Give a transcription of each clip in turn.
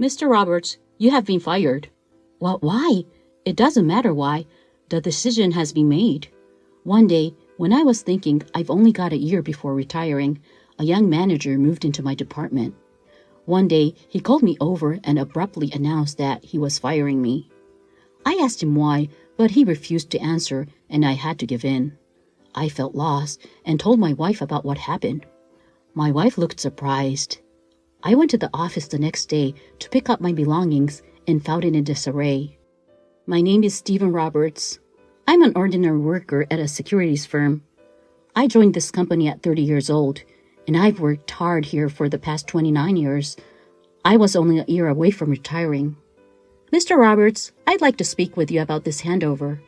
Mr. Roberts, you have been fired. Well, why? It doesn't matter why. The decision has been made. One day, when I was thinking I've only got a year before retiring, a young manager moved into my department. One day, he called me over and abruptly announced that he was firing me. I asked him why, but he refused to answer, and I had to give in. I felt lost and told my wife about what happened. My wife looked surprised. I went to the office the next day to pick up my belongings and found it in disarray. My name is Stephen Roberts. I'm an ordinary worker at a securities firm. I joined this company at 30 years old, and I've worked hard here for the past 29 years. I was only a year away from retiring. Mr. Roberts, I'd like to speak with you about this handover.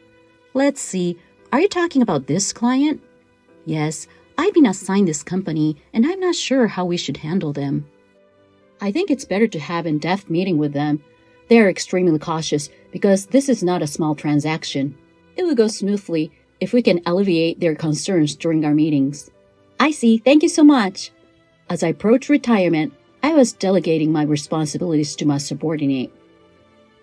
Let's see, are you talking about this client? Yes, I've been assigned this company, and I'm not sure how we should handle them. I think it's better to have an in-depth meeting with them. They are extremely cautious because this is not a small transaction. It will go smoothly if we can alleviate their concerns during our meetings. I see. Thank you so much. As I approached retirement, I was delegating my responsibilities to my subordinate.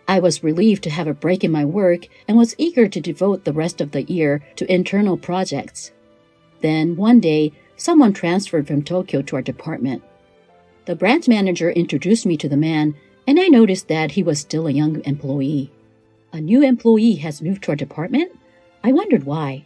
I was relieved to have a break in my work and was eager to devote the rest of the year to internal projects. Then, one day, someone transferred from Tokyo to our department. The branch manager introduced me to the man, and I noticed that he was still a young employee. A new employee has moved to our department? I wondered why.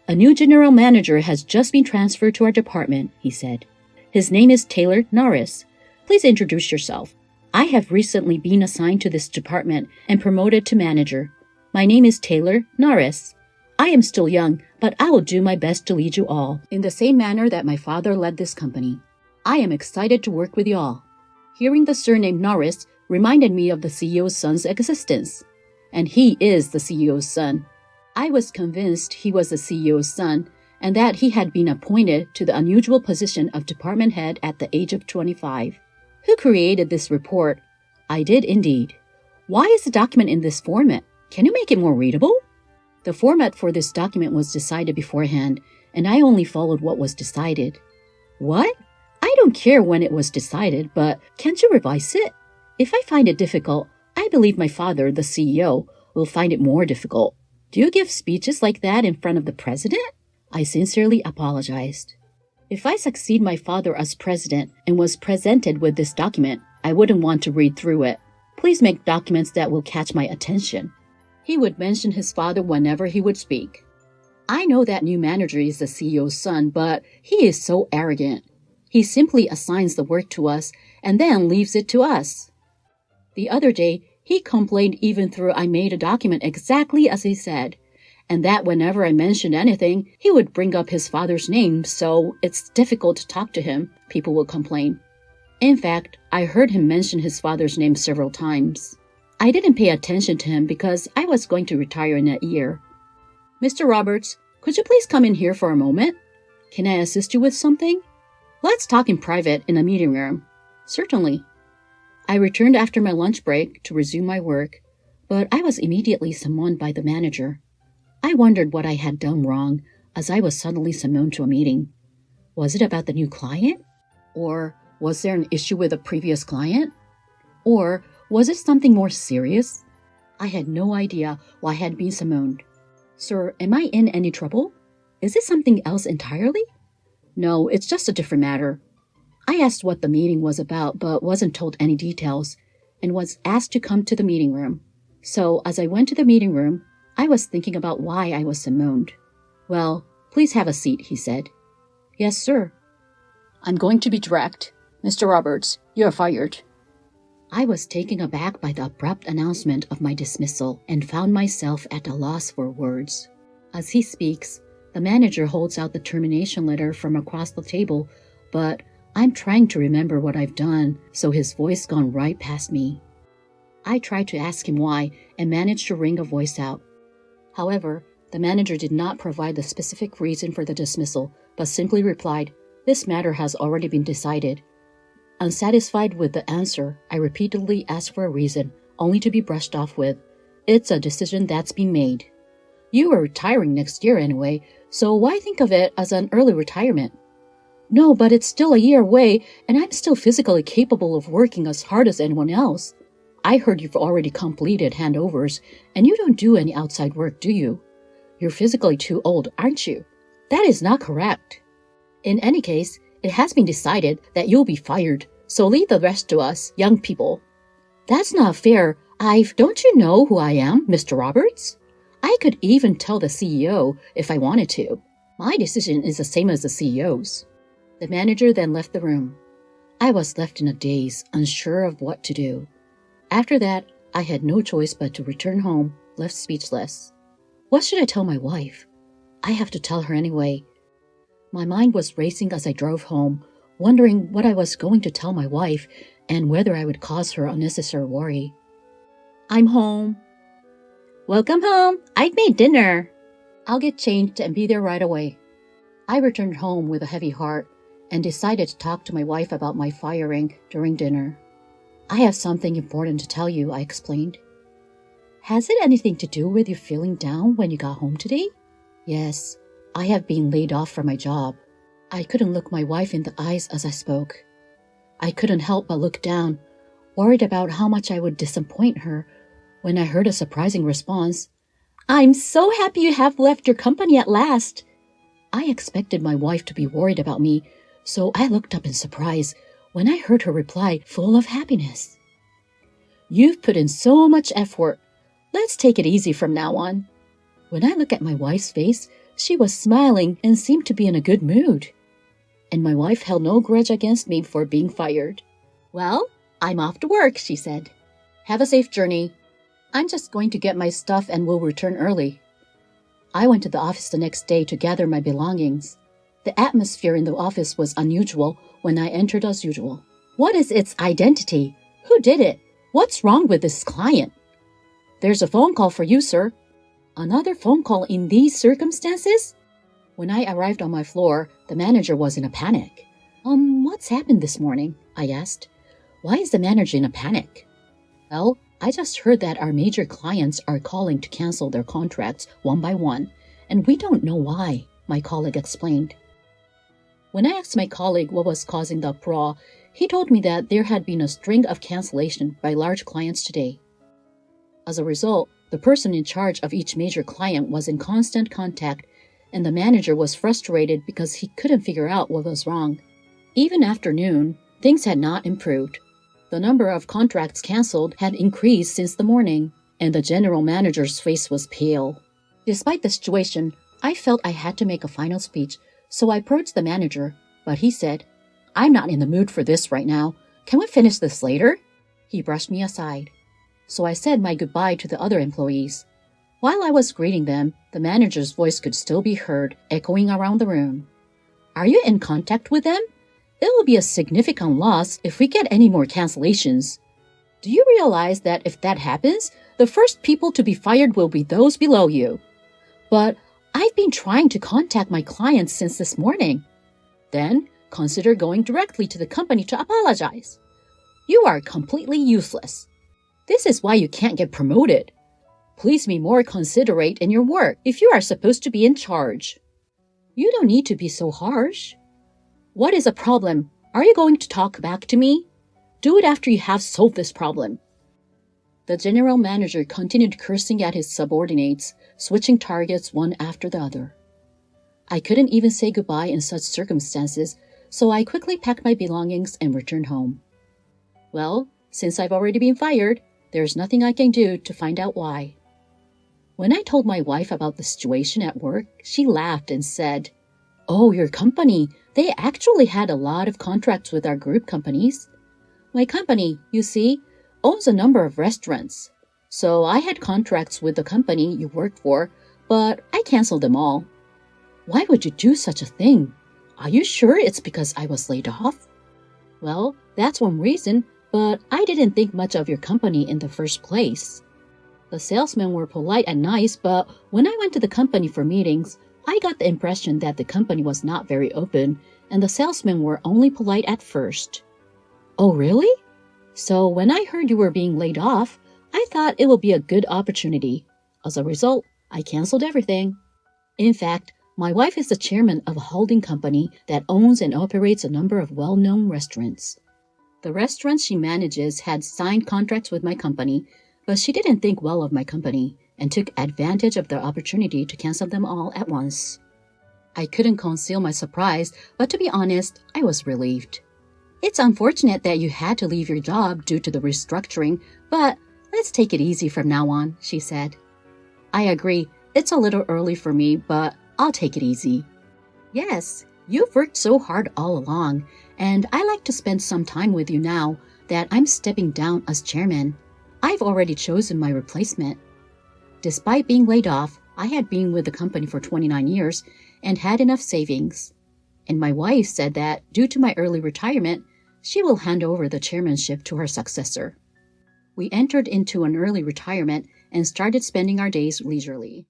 A new general manager has just been transferred to our department, he said. His name is Taylor Norris. Please introduce yourself. I have recently been assigned to this department and promoted to manager. My name is Taylor Norris. I am still young, but I will do my best to lead you all in the same manner that my father led this company. I am excited to work with you all. Hearing the surname Norris reminded me of the CEO's son's existence. And he is the CEO's son. I was convinced he was the CEO's son and that he had been appointed to the unusual position of department head at the age of 25. Who created this report? I did indeed. Why is the document in this format? Can you make it more readable? The format for this document was decided beforehand, and I only followed what was decided. What? I don't care when it was decided, but can't you revise it? If I find it difficult, I believe my father, the CEO, will find it more difficult. Do you give speeches like that in front of the president? I sincerely apologized. If I succeed my father as president and was presented with this document, I wouldn't want to read through it. Please make documents that will catch my attention. He would mention his father whenever he would speak. I know that new manager is the CEO's son, but he is so arrogant. He simply assigns the work to us and then leaves it to us. The other day, he complained even though I made a document exactly as he said, and that whenever I mentioned anything, he would bring up his father's name, so it's difficult to talk to him, people will complain. In fact, I heard him mention his father's name several times. I didn't pay attention to him because I was going to retire in a year. Mr. Roberts, could you please come in here for a moment? Can I assist you with something? Let's talk in private in a meeting room. Certainly. I returned after my lunch break to resume my work, but I was immediately summoned by the manager. I wondered what I had done wrong as I was suddenly summoned to a meeting. Was it about the new client? Or was there an issue with a previous client? Or was it something more serious? I had no idea why I had been summoned. Sir, am I in any trouble? Is it something else entirely? No, it's just a different matter. I asked what the meeting was about but wasn't told any details and was asked to come to the meeting room. So as I went to the meeting room, I was thinking about why I was summoned. Well, please have a seat, he said. Yes, sir. I'm going to be direct. Mr. Roberts, you are fired. I was taken aback by the abrupt announcement of my dismissal and found myself at a loss for words. As he speaks, the manager holds out the termination letter from across the table, but I'm trying to remember what I've done, so his voice gone right past me. I tried to ask him why and managed to wring a voice out. However, the manager did not provide the specific reason for the dismissal, but simply replied, "This matter has already been decided." Unsatisfied with the answer, I repeatedly asked for a reason, only to be brushed off with, "It's a decision that's been made. You are retiring next year anyway, so why think of it as an early retirement?" "No, but it's still a year away, and I'm still physically capable of working as hard as anyone else." I heard you've already completed handovers, and you don't do any outside work, do you? You're physically too old, aren't you? That is not correct. In any case, it has been decided that you'll be fired, so leave the rest to us, young people. That's not fair. Don't you know who I am, Mr. Roberts? I could even tell the CEO if I wanted to. My decision is the same as the CEO's. The manager then left the room. I was left in a daze, unsure of what to do. After that, I had no choice but to return home, left speechless. What should I tell my wife? I have to tell her anyway. My mind was racing as I drove home, wondering what I was going to tell my wife and whether I would cause her unnecessary worry. I'm home. Welcome home. I've made dinner. I'll get changed and be there right away. I returned home with a heavy heart and decided to talk to my wife about my firing during dinner. I have something important to tell you, I explained. Has it anything to do with you feeling down when you got home today? Yes, I have been laid off from my job. I couldn't look my wife in the eyes as I spoke. I couldn't help but look down, worried about how much I would disappoint her when I heard a surprising response. I'm so happy you have left your company at last. I expected my wife to be worried about me, so I looked up in surprise when I heard her reply full of happiness. You've put in so much effort. Let's take it easy from now on. When I looked at my wife's face, she was smiling and seemed to be in a good mood. And my wife held no grudge against me for being fired. Well, I'm off to work, she said. Have a safe journey. I'm just going to get my stuff and will return early. I went to the office the next day to gather my belongings. The atmosphere in the office was unusual when I entered as usual. What is its identity? Who did it? What's wrong with this client? There's a phone call for you, sir. Another phone call in these circumstances? When I arrived on my floor, the manager was in a panic. What's happened this morning? I asked. Why is the manager in a panic? Well, I just heard that our major clients are calling to cancel their contracts one by one, and we don't know why, my colleague explained. When I asked my colleague what was causing the uproar, he told me that there had been a string of cancellation by large clients today. As a result, the person in charge of each major client was in constant contact, and the manager was frustrated because he couldn't figure out what was wrong. Even after noon, things had not improved. The number of contracts cancelled had increased since the morning, and the general manager's face was pale. Despite the situation, I felt I had to make a final speech, so I approached the manager, but he said, I'm not in the mood for this right now. Can we finish this later? He brushed me aside. So I said my goodbye to the other employees. While I was greeting them, the manager's voice could still be heard, echoing around the room. Are you in contact with them? It will be a significant loss if we get any more cancellations. Do you realize that if that happens, the first people to be fired will be those below you? But I've been trying to contact my clients since this morning. Then consider going directly to the company to apologize. You are completely useless. This is why you can't get promoted. Please be more considerate in your work if you are supposed to be in charge. You don't need to be so harsh. What is a problem? Are you going to talk back to me? Do it after you have solved this problem. The general manager continued cursing at his subordinates, switching targets one after the other. I couldn't even say goodbye in such circumstances, so I quickly packed my belongings and returned home. Well, since I've already been fired, there's nothing I can do to find out why. When I told my wife about the situation at work, she laughed and said, Oh, your company, they actually had a lot of contracts with our group companies. My company, you see, owns a number of restaurants. So I had contracts with the company you worked for, but I canceled them all. Why would you do such a thing? Are you sure it's because I was laid off? Well, that's one reason, but I didn't think much of your company in the first place. The salesmen were polite and nice, but when I went to the company for meetings, I got the impression that the company was not very open, and the salesmen were only polite at first. Oh, really? So when I heard you were being laid off, I thought it would be a good opportunity. As a result, I canceled everything. In fact, my wife is the chairman of a holding company that owns and operates a number of well-known restaurants. The restaurants she manages had signed contracts with my company, but she didn't think well of my company and took advantage of the opportunity to cancel them all at once. I couldn't conceal my surprise, but to be honest, I was relieved. It's unfortunate that you had to leave your job due to the restructuring, but let's take it easy from now on, she said. I agree, it's a little early for me, but I'll take it easy. Yes, you've worked so hard all along, and I like to spend some time with you now that I'm stepping down as chairman. I've already chosen my replacement. Despite being laid off, I had been with the company for 29 years and had enough savings. And my wife said that due to my early retirement, she will hand over the chairmanship to her successor. We entered into an early retirement and started spending our days leisurely.